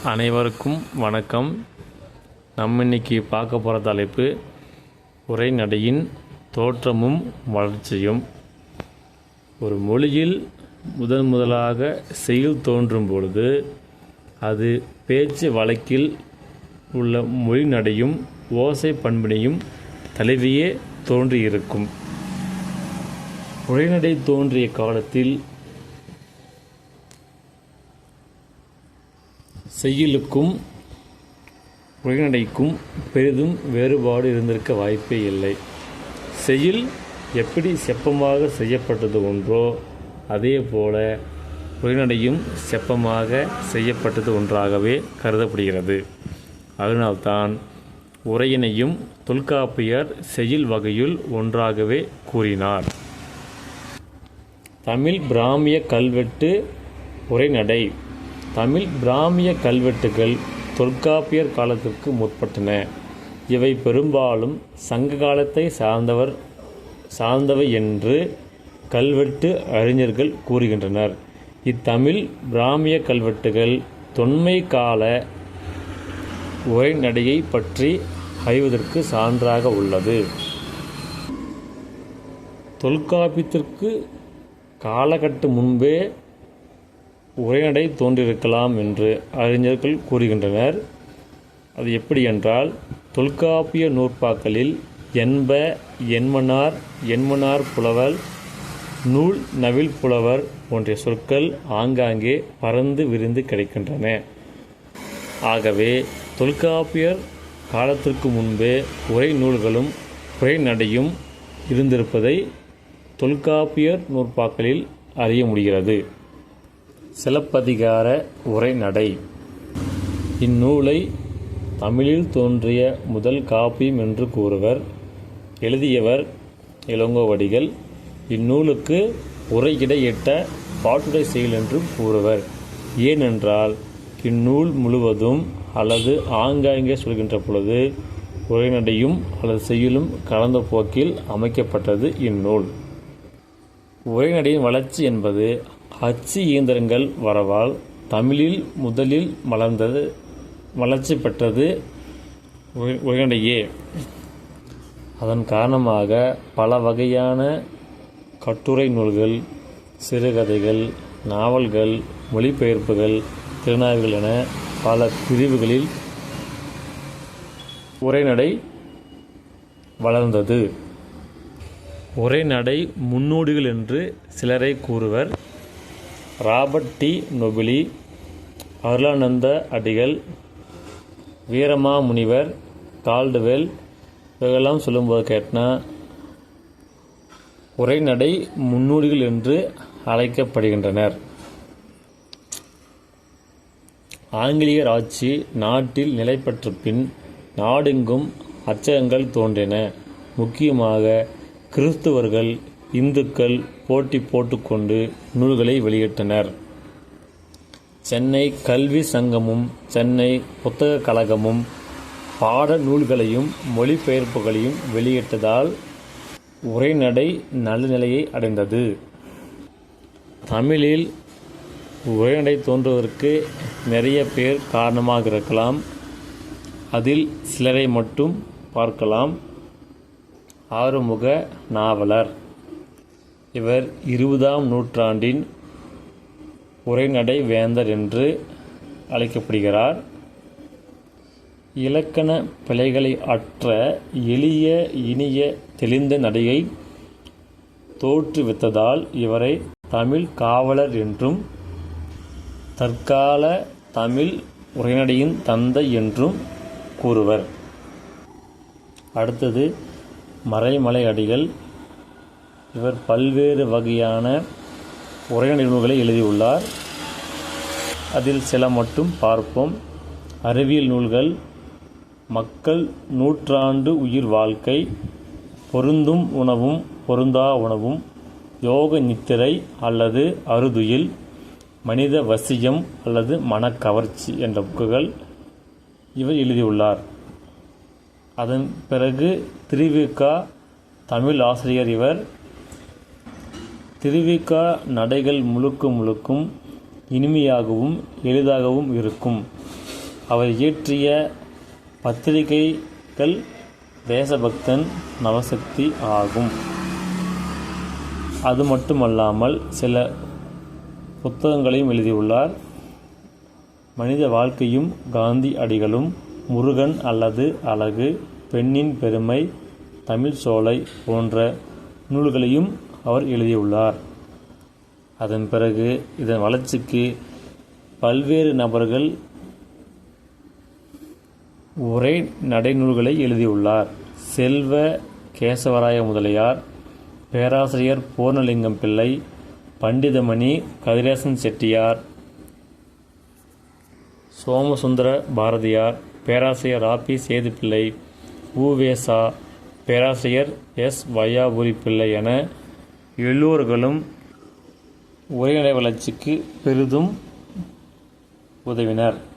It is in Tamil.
அனைவருக்கும் வணக்கம். நம்ம இன்னைக்கு பார்க்க போகிற தலைப்பு உரைநடையின் தோற்றமும் வளர்ச்சியும். ஒரு மொழியில் முதலாக செயல் தோன்றும் பொழுது அது பேச்சு வழக்கில் உள்ள மொழி நடையும் ஓசை பண்பினையும் தழுவியே தோன்றியிருக்கும். உரைநடை தோன்றிய காலத்தில் செய்யுளுக்கும் உரைநடைக்கும் பெரிதும் வேறுபாடு இருந்திருக்க வாய்ப்பே இல்லை. செய்யுள் எப்படி செப்பமாக செய்யப்பட்டது ஒன்றோ அதே போல உரைநடையும் செப்பமாக செய்யப்பட்டது ஒன்றாகவே கருதப்படுகிறது. அதனால்தான் உரையினையும் தொல்காப்பியர் செய்யுள் வகையுள் ஒன்றாகவே கூறினார். தமிழ் பிராமிய கல்வெட்டு உரைநடை. தமிழ் பிராமிய கல்வெட்டுகள் தொல்காப்பியர் காலத்திற்கு முற்பட்டன. இவை பெரும்பாலும் சங்க காலத்தை சார்ந்தவை என்று கல்வெட்டு அறிஞர்கள் கூறுகின்றனர். இத்தமிழ் பிராமிய கல்வெட்டுகள் தொன்மை கால உரைநடையை பற்றி அறிவதற்கு சான்றாக உள்ளது. தொல்காப்பியத்திற்கு காலகட்டு முன்பே உரைநடை தோன்றியிருக்கலாம் என்று அறிஞர்கள் கூறுகின்றனர். அது எப்படி என்றால், தொல்காப்பிய நூற்பாக்களில் என்ப, என்மனார், என்மனார் புலவர், நூல் நவில் புலவர் போன்ற சொற்கள் ஆங்காங்கே பறந்து விரிந்து கிடைக்கின்றன. ஆகவே தொல்காப்பியர் காலத்திற்கு முன்பே உரை நூல்களும் உரைநடையும் இருந்திருப்பதை தொல்காப்பியர் நூற்பாக்களில் அறிய முடிகிறது. சிலப்பதிகார உரைநடை. இந்நூலை தமிழில் தோன்றிய முதல் காப்பியம் என்று கூறுவர். எழுதியவர் இளங்கோவடிகள். இந்நூலுக்கு உரையிடையிட்ட பாட்டுடை செயல் என்று கூறுவர். ஏனென்றால் இந்நூல் முழுவதும் அல்லது ஆங்காங்கே சொல்கின்ற பொழுது உரைநடையும் அல்லது செய்யுளும் கலந்த போக்கில் அமைக்கப்பட்டது இந்நூல். உரைநடையின் வளர்ச்சி என்பது அச்சு இயந்திரங்கள் வரவால் தமிழில் முதலில் வளர்ச்சி பெற்றது உரைநடையே. அதன் காரணமாக பல வகையான கட்டுரை நூல்கள், சிறுகதைகள், நாவல்கள், மொழிபெயர்ப்புகள், திறனாய்வுகள் என பல பிரிவுகளில் உரைநடை வளர்ந்தது. உரைநடை முன்னோடிகள் என்று சிலரை கூறுவர். ராபர்ட் டி நொபிலி, அருளானந்த அடிகள், வீரமாமுனிவர், கால்டுவெல் இவர்களெல்லாம் சொல்லும்போது கேட்டால் உரைநடை முன்னோடிகள் என்று அழைக்கப்படுகின்றனர். ஆங்கிலேயர் ஆட்சி நாட்டில் நிலை பெற்ற பின் நாடெங்கும் அச்சகங்கள் தோன்றின. முக்கியமாக கிறிஸ்துவர்கள், இந்துக்கள் போட்டி போட்டுக்கொண்டு நூல்களை வெளியிட்டனர். சென்னை கல்வி சங்கமும் சென்னை புத்தக கழகமும் பாட நூல்களையும் மொழிபெயர்ப்புகளையும் வெளியிட்டதால் உரைநடை நல்ல நிலையை அடைந்தது. தமிழில் உரைநடை தோன்றுவதற்கு நிறைய பேர் காரணமாக இருக்கலாம். அதில் சிலரை மட்டும் பார்க்கலாம். ஆறுமுக நாவலர். இவர் 20ஆம் நூற்றாண்டின் உரைநடை வேந்தர் என்று அழைக்கப்படுகிறார். இலக்கண பிழைகளை அற்ற எளிய இனிய தெளிந்த நடையை தோற்றுவித்ததால் இவரை தமிழ் காவலர் என்றும் தற்கால தமிழ் உரைநடையின் தந்தை என்றும் கூறுவர். அடுத்தது மறைமலை அடிகள். இவர் பல்வேறு வகையான உரைநடை நூல்களை எழுதியுள்ளார். அதில் சில மட்டும் பார்ப்போம். அறிவியல் நூல்கள், மக்கள் நூற்றாண்டு உயிர் வாழ்க்கை, பொருந்தும் உணவும் பொருந்தா உணவும், யோக நித்திரை அல்லது அறுதுயில், மனித வசியம் அல்லது மனக்கவர்ச்சி என்ற புக்குகள் இவர் எழுதியுள்ளார். அதன் பிறகு திருவிக தமிழ் ஆசிரியர் இவர். திருவிக நடைகள் முழுக்கும் இனிமையாகவும் எளிதாகவும் இருக்கும். அவர் இயற்றிய பத்திரிகைகள் தேசபக்தன், நவசக்தி ஆகும். அது மட்டுமல்லாமல் சில புத்தகங்களையும் எழுதியுள்ளார். மனித வாழ்க்கையும், காந்தி அடிகளும், முருகன் அல்லது அழகு, பெண்ணின் பெருமை, தமிழ் சோலை போன்ற நூல்களையும் அவர் எழுதியுள்ளார். அதன் பிறகு இதன் வளர்ச்சிக்கு பல்வேறு நபர்கள் உரை நடைநூல்களை எழுதியுள்ளார். செல்வ கேசவராய முதலியார், பேராசிரியர் பூர்ணலிங்கம் பிள்ளை, பண்டிதமணி கதிரேசன் செட்டியார், சோமசுந்தர பாரதியார், பேராசிரியர் ராபி சேதுப்பிள்ளை, உ.வே.சா, பேராசிரியர் எஸ். வையாபுரி பிள்ளை என எல்லோர்களும் உரைநடை வளர்ச்சிக்கு பெரிதும் உதவினர்.